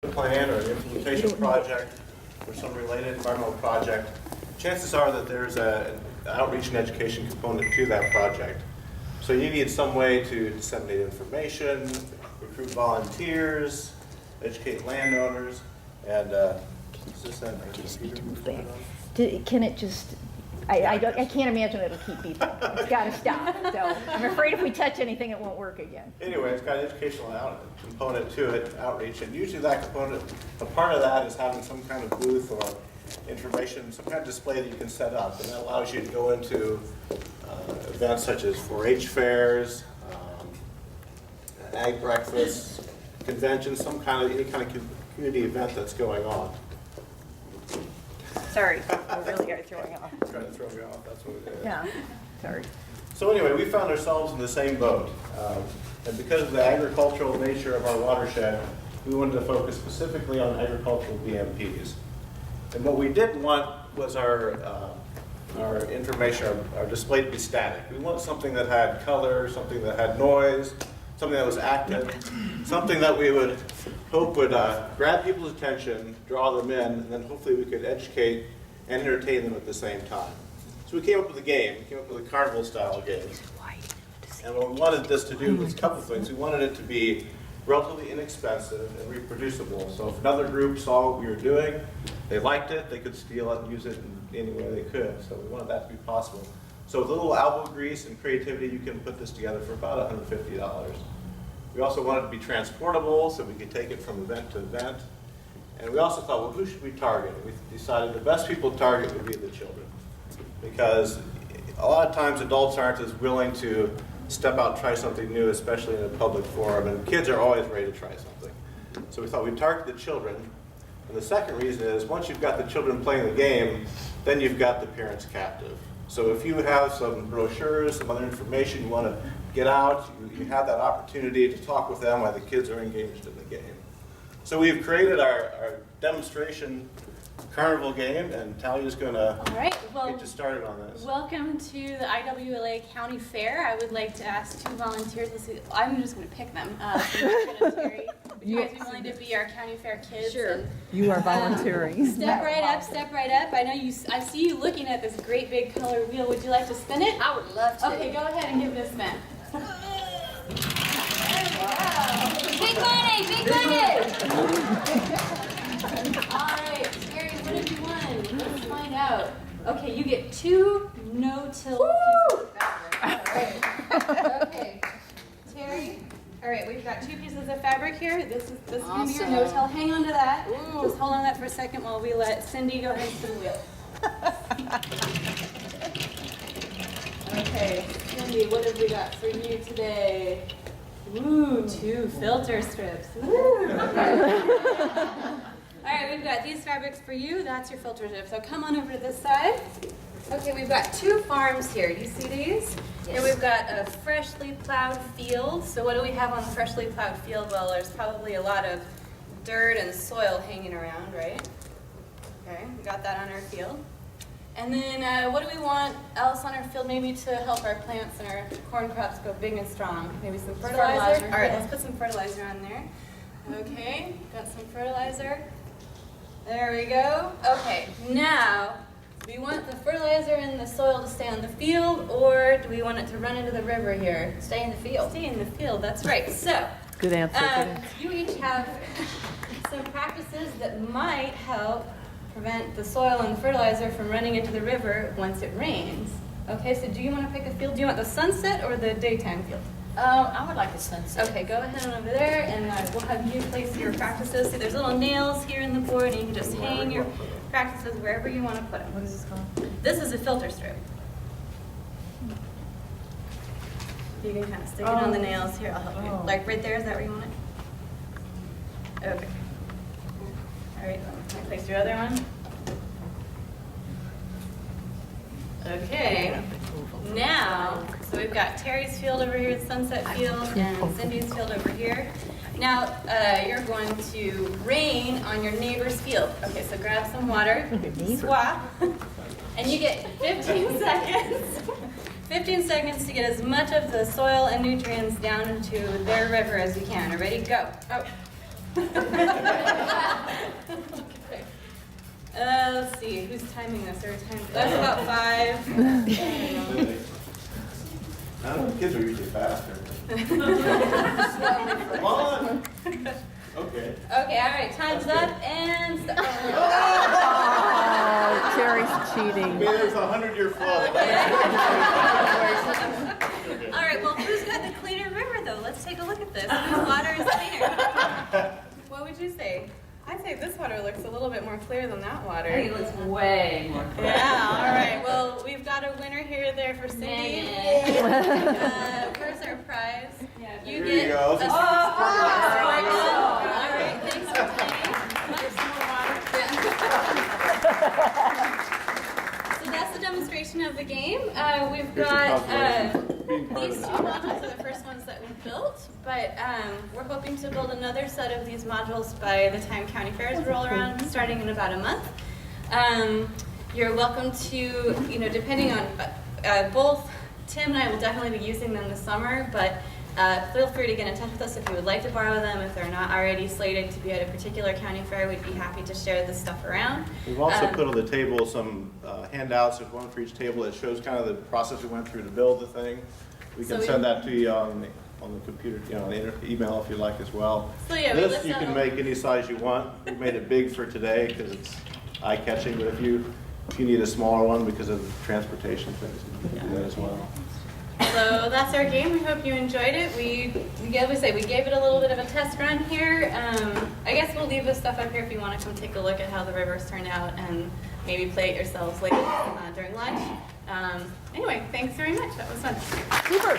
plan or an implementation project or some related environmental project, chances are that there's an outreach and education component to that project. So you need some way to disseminate information, recruit volunteers, educate landowners, and Can it just, I can't imagine it'll keep people. It's got to stop. So I'm afraid if we touch anything, it won't work again. Anyway, it's got an educational component to it, outreach, and usually that component, a part of that is having some kind of booth or information, some kind of display that you can set up, and that allows you to go into events such as 4-H fairs, ag breakfasts, conventions, any kind of community event that's going on. Sorry, I really got throwing off. Trying to throw me off, that's what it is. Yeah, sorry. So anyway, we found ourselves in the same boat. And because of the agricultural nature of our watershed, we wanted to focus specifically on agricultural BMPs. And what we didn't want was our information, our display to be static. We want something that had color, something that had noise, something that was active, something that we would hope would grab people's attention, draw them in, and then hopefully we could educate and entertain them at the same time. So we came up with a game. We came up with a carnival style game. And what we wanted this to do was a couple of things. We wanted it to be relatively inexpensive and reproducible. So if another group saw what we were doing, they liked it, they could steal it and use it in any way they could. So we wanted that to be possible. So with a little elbow grease and creativity, you can put this together for about $150. We also wanted it to be transportable so we could take it from event to event. And we also thought, well, who should we target? And we decided the best people to target would be the children. Because a lot of times adults aren't as willing to step out and try something new, especially in a public forum, and kids are always ready to try something. So we thought we'd target the children. And the second reason is once you've got the children playing the game, then you've got the parents captive. So if you have some brochures, some other information you want to get out, you have that opportunity to talk with them while the kids are engaged in the game. So we've created our demonstration carnival game, and Talia's going to get you started on this. Welcome to the IWLA County Fair. I would like to ask 2 volunteers. I'm just going to pick them. Terry, would you guys be willing to be our county fair kids? Sure. You are volunteering. Step right up, step right up. I know I see you looking at this great big color wheel. Would you like to spin it? I would love to. Okay, go ahead and give it a spin. Big money, big money! All right, Terry, what have you won? Let's find out. Okay, you get 2 no-till pieces of fabric. All right. Okay, Terry. All right, we've got 2 pieces of fabric here. This is going to be your no-till. Hang on to that. Ooh. Just hold on to that for a second while we let Cindy go ahead and spin the wheel. Okay, Cindy, what have we got for you today? Ooh, 2 filter strips. Ooh. All right, we've got these fabrics for you. That's your filter strip. So come on over to this side. Okay, we've got 2 farms here. You see these? Yes. And we've got a freshly plowed field. So what do we have on the freshly plowed field? Well, there's probably a lot of dirt and soil hanging around, right? Okay, we got that on our field. And then what do we want else on our field maybe to help our plants and our corn crops go big and strong? Maybe some fertilizer? All right, let's put some fertilizer on there. Okay, got some fertilizer. There we go. Okay, now, do we want the fertilizer in the soil to stay on the field, or do we want it to run into the river here? Stay in the field. Stay in the field, that's right. So, Good answer. you each have some practices that might help prevent the soil and fertilizer from running into the river once it rains. Okay, so do you want to pick a field? Do you want the sunset or the daytime field? I would like the sunset. Okay, go ahead on over there, and we'll have you place your practices. See, there's little nails here in the board, and you can just hang your practices wherever you want to put them. What is this called? This is a filter strip. You can kind of stick it on the nails here. I'll help you. Like right there, is that where you want it? Okay. All right, can I place your other one? Okay. Now, so we've got Terry's field over here, Sunset Field, and Cindy's field over here. Now, you're going to rain on your neighbor's field. Okay, so grab some water, swap, and you get 15 seconds. 15 seconds to get as much of the soil and nutrients down into their river as you can. Ready? Go. Oh. let's see, who's timing this? Or time? That's about 5. I don't know. I don't know, kids are usually faster. Come on. Okay. Okay, all right, time's up and stop. Oh, Terry's cheating. Maybe there's a 100-year flood. All right, well, who's got the cleaner river, though? Let's take a look at this. Whose water is cleaner? What would you say? I'd say this water looks a little bit more clear than that water. I think it looks way more clear. Yeah, all right. Well, we've got a winner here there for Cindy. Where's our prize? You Here get you go. a sprinkle. All right, thanks for playing. So that's the demonstration of the game. We've Here's your got consolation. Being part these of two it. modules are the first ones that we built, but we're hoping to build another set of these modules by the time county fairs roll around, starting in about a month. You're welcome to, depending on both Tim and I will definitely be using them this summer, but feel free to get in touch with us if you would like to borrow them. If they're not already slated to be at a particular county fair, we'd be happy to share this stuff around. We've also put on the table some handouts, there's one for each table that shows kind of the process we went through to build the thing. We So can send that to you on the computer, on the email if you like as well. So yeah, we This list you out can all- make any size you want. We made it big for today because it's eye-catching, but if you need a smaller one because of transportation things, you can do that as well. So that's our game. We hope you enjoyed it. We gave it a little bit of a test run here. I guess we'll leave this stuff up here if you want to come take a look at how the rivers turned out and maybe play it yourselves later during lunch. Anyway, thanks very much. That was fun. Super.